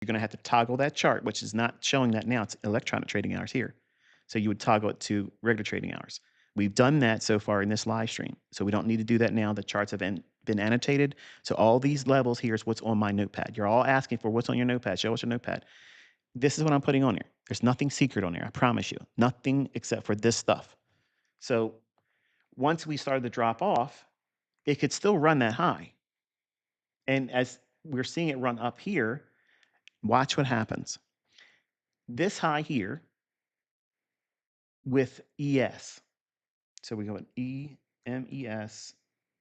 You're going to have to toggle that chart, which is not showing that now. It's electronic trading hours here. So you would toggle it to regular trading hours. We've done that so far in this live stream. So we don't need to do that now. The charts have been annotated. So all these levels here is what's on my notepad. You're all asking for what's on your notepad. Show us your notepad. This is what I'm putting on here. There's nothing secret on there. I promise you. Nothing except for this stuff. So once we started to drop off, it could still run that high. And as we're seeing it run up here, watch what happens. This high here with ES. So we go at EMES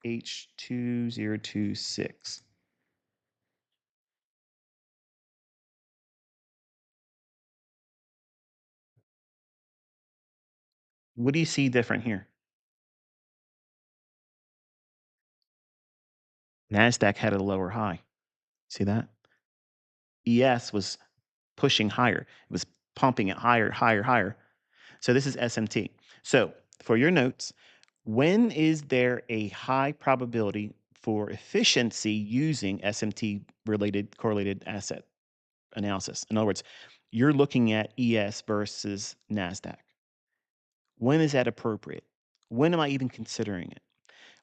H2026. What do you see different here? NASDAQ had a lower high. See that? ES was pushing higher. It was pumping it higher, higher, higher. So this is SMT. So for your notes, when is there a high probability for efficiency using SMT related correlated asset analysis? In other words, you're looking at ES versus NASDAQ. When is that appropriate? When am I even considering it?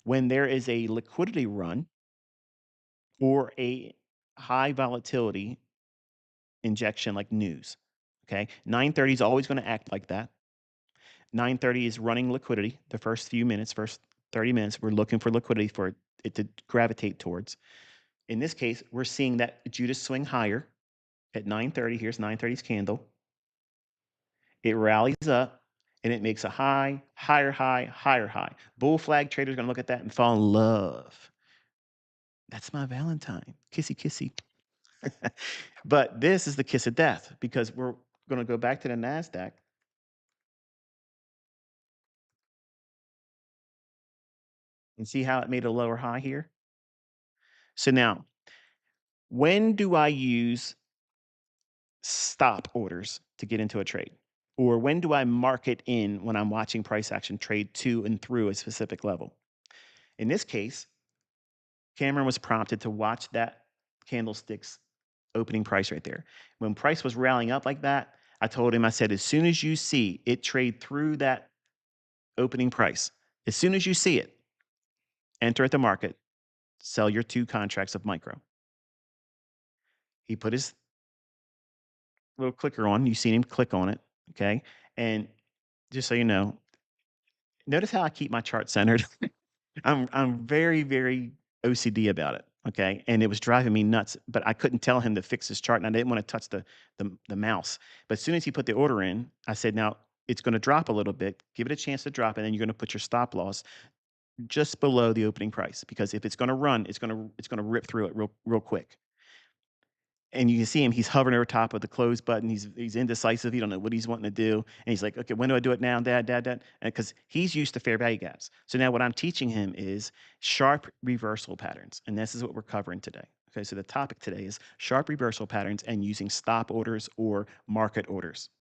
When there is a liquidity run or a high volatility injection like news. Okay. 9:30 is always going to act like that. 9:30 is running liquidity. The first few minutes, first 30 minutes, we're looking for liquidity for it to gravitate towards. In this case, we're seeing that Judas swing higher at 9:30. Here's 9:30's candle. It rallies up and it makes a high, higher high, higher high. Bull flag traders are going to look at that and fall in love. That's my Valentine. Kissy, kissy. But this is the kiss of death because we're going to go back to the NASDAQ and see how it made a lower high here. So now, when do I use stop orders to get into a trade? Or when do I mark it in when I'm watching price action trade to and through a specific level? In this case, Cameron was prompted to watch that candlestick's opening price right there. When price was rallying up like that, I told him, I said, as soon as you see it trade through that opening price, as soon as you see it, enter at the market, sell your 2 contracts of micro. He put his little clicker on. You've seen him click on it. Okay. And just so you know, notice how I keep my chart centered. I'm very, very OCD about it. Okay. And it was driving me nuts, but I couldn't tell him to fix his chart. And I didn't want to touch the mouse. But as soon as he put the order in, I said, now it's going to drop a little bit. Give it a chance to drop. And then you're going to put your stop loss just below the opening price. Because if it's going to run, it's going to rip through it real quick. And you can see him, he's hovering over top of the close button. He's indecisive. He don't know what he's wanting to do. And he's like, okay, when do I do it now, dad? And because he's used to fair value gaps. So now what I'm teaching him is sharp reversal patterns. And this is what we're covering today. Okay, so the topic today is sharp reversal patterns and using stop orders or market orders.